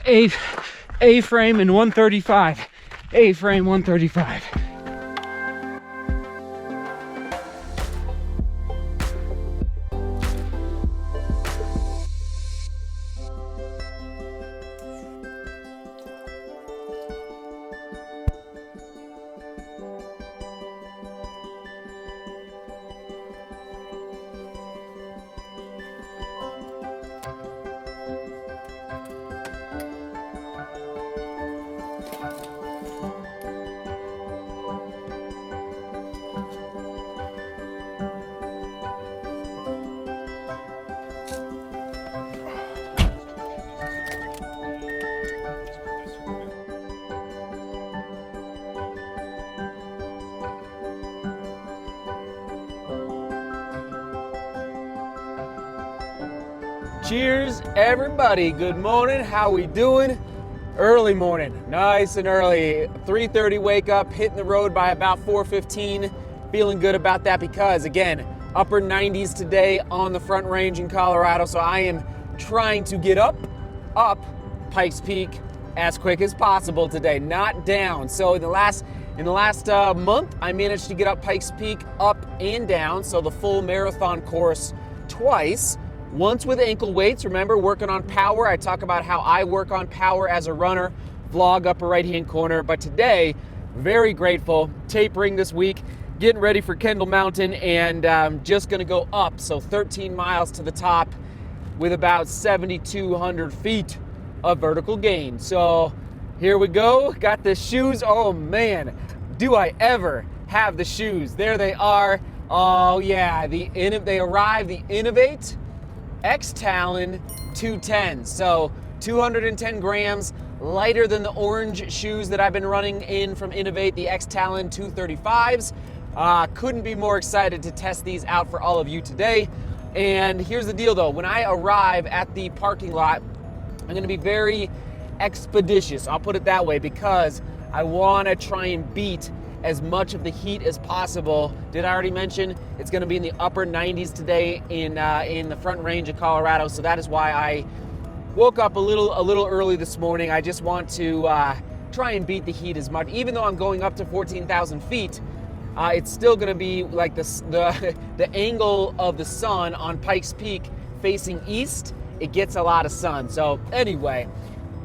A-frame and 135. A-frame 135. Cheers, everybody. Good morning. How we doing? Early morning, nice and early. 3:30 wake up, hitting the road by about 4:15. Feeling good about that because, again, upper 90s today on the Front Range in Colorado. So I am trying to get up Pikes Peak as quick as possible today, not down. So in the last month, I managed to get up Pikes Peak up and down. So the full marathon course twice. Once with ankle weights, remember, working on power. I talk about how I work on power as a runner, vlog upper right-hand corner. But today, very grateful, tapering this week, getting ready for Kendall Mountain, and just gonna go up. So 13 miles to the top with about 7,200 feet of vertical gain. So here we go, got the shoes. Oh man, do I ever have the shoes. There they are. Oh yeah, they arrived, the Innovate X-Talon 210, so 210 grams, lighter than the orange shoes that I've been running in from Innovate, the X-Talon 235s. Couldn't be more excited to test these out for all of you today. And here's the deal though, when I arrive at the parking lot, I'm gonna be very expeditious, I'll put it that way, because I wanna try and beat as much of the heat as possible. Did I already mention it's gonna be in the upper 90s today in the Front Range of Colorado, so that is why I woke up a little early this morning. I just want to try and beat the heat as much. Even though I'm going up to 14,000 feet, it's still gonna be like the angle of the sun on Pikes Peak facing east, it gets a lot of sun. So anyway,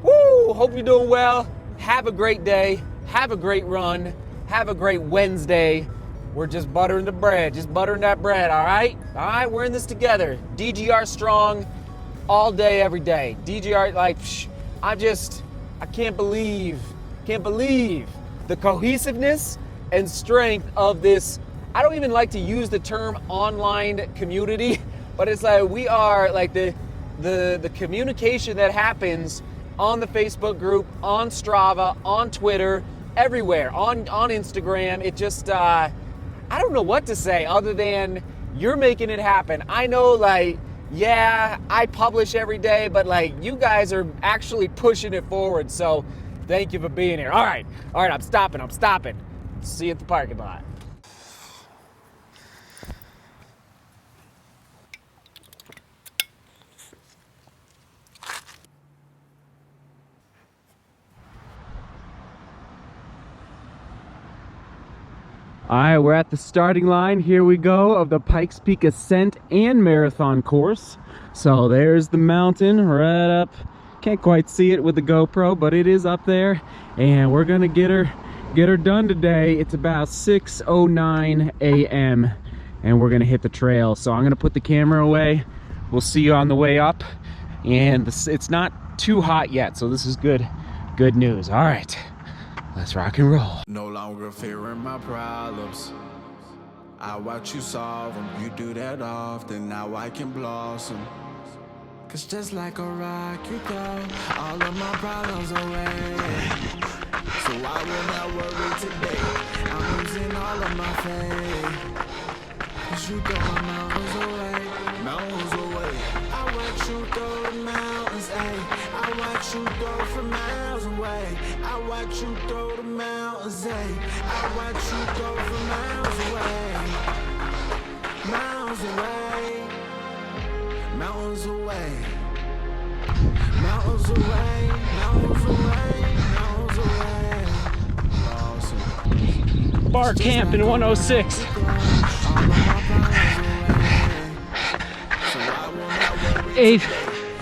woo, hope you're doing well. Have a great day, have a great run. Have a great Wednesday. We're just buttering the bread, just buttering that bread, all right? All right, we're in this together. DGR strong all day, every day. DGR, like, I can't believe the cohesiveness and strength of this. I don't even like to use the term online community, but it's like we are like the communication that happens on the Facebook group, on Strava, on Twitter, everywhere, on Instagram. It just, I don't know what to say other than you're making it happen. I know, like, yeah, I publish every day, but like you guys are actually pushing it forward. So thank you for being here. All right, I'm stopping. See you at the parking lot. All right, we're at the starting line. Here we go of the Pikes Peak Ascent and Marathon course. So there's the mountain right up. Can't quite see it with the GoPro, but it is up there. And we're gonna get her done today. It's about 6:09 a.m. and we're gonna hit the trail. So I'm gonna put the camera away. We'll see you on the way up. And it's not too hot yet, so this is good news. All right. Let's rock and roll. No longer fearing my problems. I watch you solve them. You do that often. Now I can blossom. Cause just like a rock, you go all of my problems away. So I will not worry today. I'm losing all of my faith. Cause you go my mountains away. Mountains away. I watch you go the mountains, ayy. I watch you go from miles away. I watch you go the mountains, ayy. I watch you go from miles away. Miles away. Mountains away. Mountains away. Mountains bar camp in 106.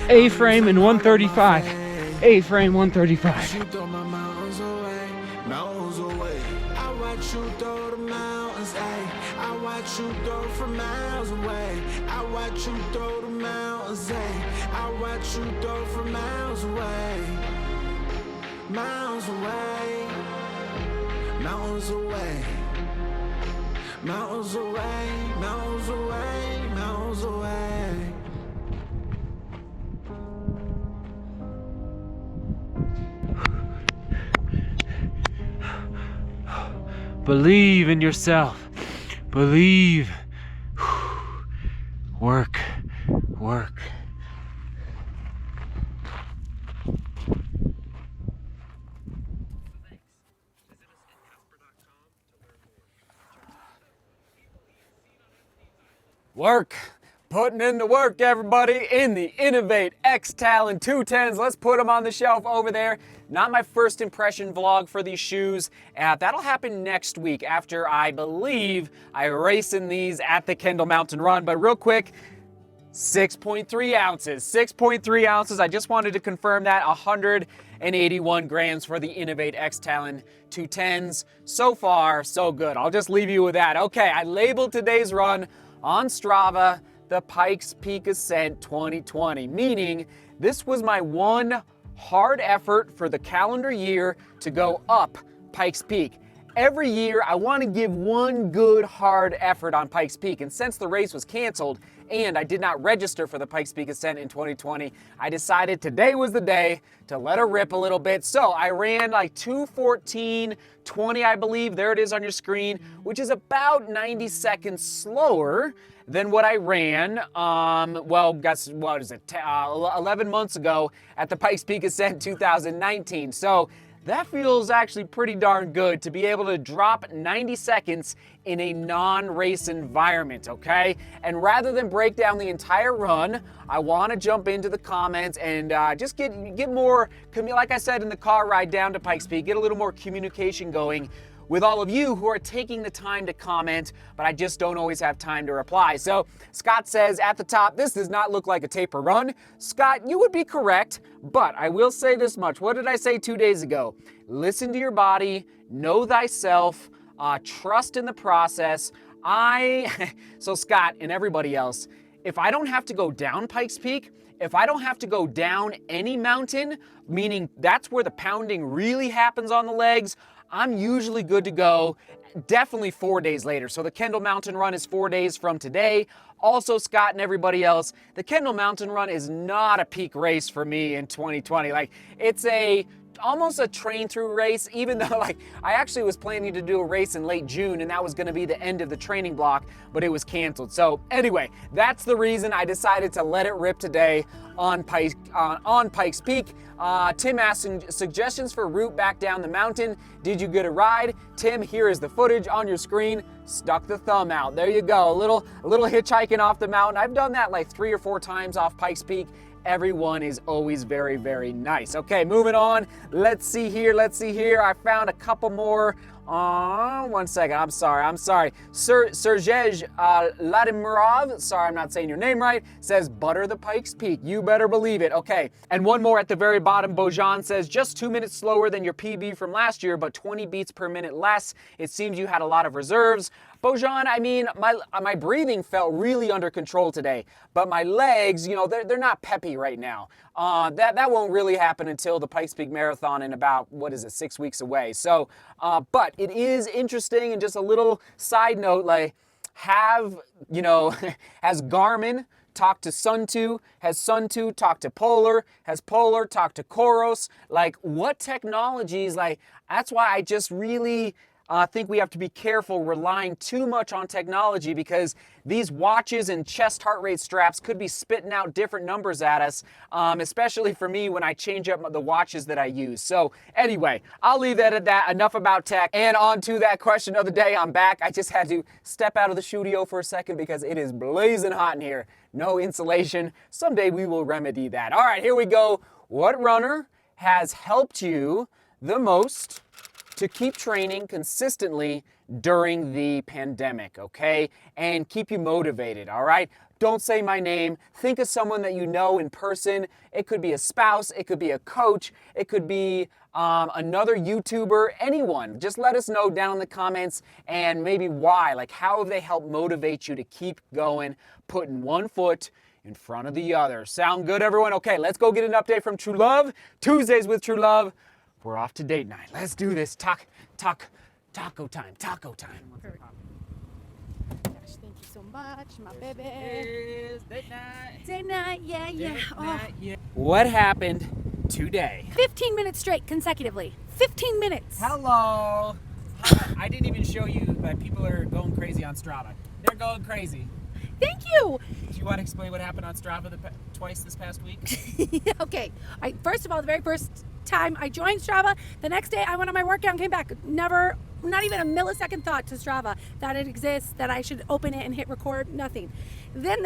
A-frame in 135. A-frame 135. You throw my mountains away, mountains away. I watch you throw the mountains, ayy. I watch you throw from miles away. I watch you throw the mountains, ayy. I watch you throw from miles away. Miles away. Mountains away. Mountains away. Mountains away. Mountains away. Believe in yourself. Believe. Work. Work. Work. Putting in the work, everybody, in the Inov-8 X-Talon 210s. Let's put them on the shelf over there. Not my first impression vlog for these shoes. That'll happen next week after I believe I race in these at the Kendall Mountain Run. But real quick, 6.3 ounces. 6.3 ounces. I just wanted to confirm that. 181 grams for the Inov-8 X-Talon 210s. So far, so good. I'll just leave you with that. Okay, I labeled today's run on Strava the Pikes Peak Ascent 2020, meaning this was my one hard effort for the calendar year to go up Pikes Peak. Every year, I want to give one good hard effort on Pikes Peak, and since the race was canceled and I did not register for the Pikes Peak Ascent in 2020, I decided today was the day to let her rip a little bit. So I ran like 2:14:20, I believe. There it is on your screen, which is about 90 seconds slower than what I ran, well, guess what is it, 11 months ago at the Pikes Peak Ascent 2019. So that feels actually pretty darn good to be able to drop 90 seconds in a non-race environment, okay? And rather than break down the entire run, I want to jump into the comments and just get more, like I said in the car ride down to Pikes Peak, get a little more communication going with all of you who are taking the time to comment, but I just don't always have time to reply. So Scott says at the top, this does not look like a taper run. Scott, you would be correct, but I will say this much. What did I say 2 days ago? Listen to your body, know thyself, trust in the process. So Scott and everybody else, if I don't have to go down Pikes Peak, if I don't have to go down any mountain, meaning that's where the pounding really happens on the legs, I'm usually good to go definitely 4 days later. So the Kendall Mountain Run is 4 days from today. Also, Scott and everybody else, the Kendall Mountain Run is not a peak race for me in 2020. Like, it's almost a train through race, even though like I actually was planning to do a race in late June and that was going to be the end of the training block, but it was canceled. So anyway, that's the reason I decided to let it rip today on Pikes Peak. Tim asked suggestions for route back down the mountain. Did you get a ride? Tim, here is the footage on your screen. Stuck the thumb out. There you go. A little hitchhiking off the mountain. I've done that like 3 or 4 times off Pikes Peak. Everyone is always very, very nice. Okay, moving on. Let's see here. I found a couple more. 1 second. I'm sorry. Sergej Ladimirov, sorry I'm not saying your name right, says butter the Pikes Peak. You better believe it. Okay, and one more at the very bottom. Bojan says just 2 minutes slower than your PB from last year, but 20 beats per minute less. It seems you had a lot of reserves. Bojan, I mean, my breathing felt really under control today, but my legs, they're not peppy right now. That won't really happen until the Pikes Peak Marathon in about, 6 weeks away. So, but it is interesting, and just a little side note, like, has Garmin talked to Sunto? Has Sunto talked to Polar? Has Polar talked to Coros? Like, what technologies, that's why I just really think we have to be careful relying too much on technology, because these watches and chest heart rate straps could be spitting out different numbers at us, especially for me when I change up the watches that I use. So anyway, I'll leave that at that. Enough about tech. And on to that question of the day. I'm back. I just had to step out of the studio for a second because it is blazing hot in here. No insulation. Someday we will remedy that. All right, here we go. What runner has helped you the most to keep training consistently during the pandemic, okay? And keep you motivated, all right? Don't say my name. Think of someone that you know in person. It could be a spouse, it could be a coach, it could be another YouTuber, anyone. Just let us know down in the comments and maybe why. Like, how have they helped motivate you to keep going, putting one foot in front of the other? Sound good, everyone? Okay, let's go get an update from True Love. Tuesdays with True Love. We're off to date night. Let's do this. Taco time. Gosh, thank you so much, my baby. Is date night. Date night, yeah. Oh, What happened today? 15 minutes straight consecutively. 15 minutes. Hello. I didn't even show you that people are going crazy on Strava. They're going crazy. Thank you. Do you want to explain what happened on Strava twice this past week? Okay. First of all, the very first time I joined Strava, the next day I went on my workout and came back. Never, not even a millisecond thought to Strava that it exists, that I should open it and hit record, nothing. Then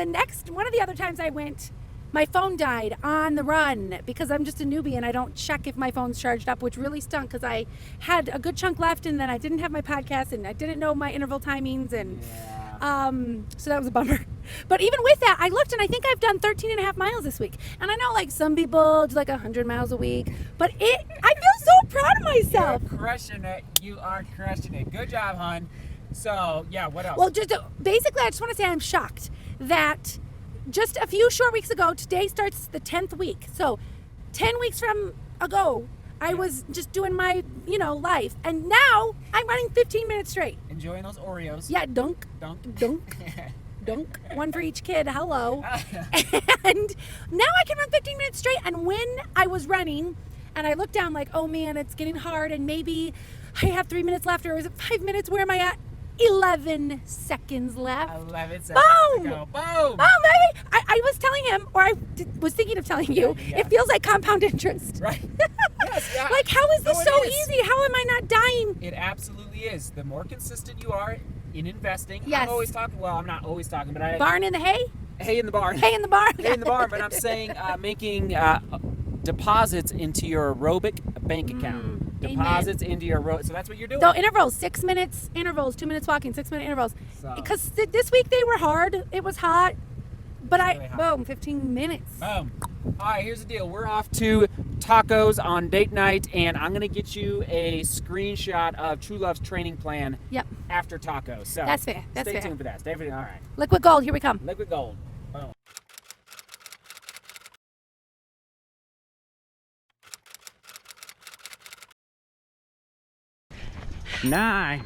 one of the other times I went, my phone died on the run because I'm just a newbie and I don't check if my phone's charged up, which really stunk because I had a good chunk left and then I didn't have my podcast and I didn't know my interval timings and so that was a bummer. But even with that, I looked and I think I've done 13 and a half miles this week. And I know like some people do like 100 miles a week, but I feel so proud of myself. You're crushing it. You are crushing it. Good job, hon. So, yeah, what else? Well, basically, I just want to say I'm shocked that just a few short weeks ago, today starts the 10th week. So 10 weeks from ago, I was just doing my, life. And now I'm running 15 minutes straight. Enjoying those Oreos. Yeah, dunk. One for each kid. Hello. And now I can run 15 minutes straight. And when I was running and I looked down like, oh man, it's getting hard and maybe I have 3 minutes left or is it 5 minutes? Where am I at? 11 seconds left. 11 seconds Boom! to go. Boom! Oh, baby! I was telling him, or I was thinking of telling you, Yeah. it feels like compound interest. Right. Yes, yeah. Like, how is this No, it so is. easy? How am I not dying? It absolutely is. The more consistent you are in investing, Yes. I'm always talking, well, I'm not always talking, but Barn in the hay? hay in the barn. Hay in the barn? Hay in the barn, but I'm saying making deposits into your aerobic bank account. amen. Deposits into your so that's what you're doing. So intervals, 6 minutes intervals, 2 minutes walking, 6 minute intervals. So- Because this week they were hard. It was hot. But It's really hot. boom, 15 minutes. Boom. All right, here's the deal. We're off to tacos on date night, and I'm going to get you a screenshot of True Love's training plan Yep. after tacos. So That's fair. That's stay fair. tuned for that. Stay tuned. All right. Liquid gold, here we come. Liquid gold. Boom. Nine,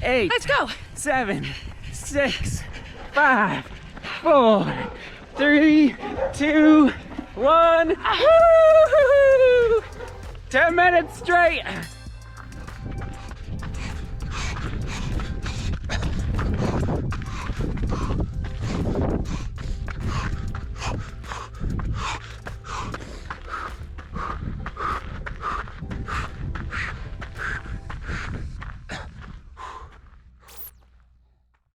8, Let's go. 7, 6, 5, 4, 3, 2, 1. Woo! 10 minutes straight.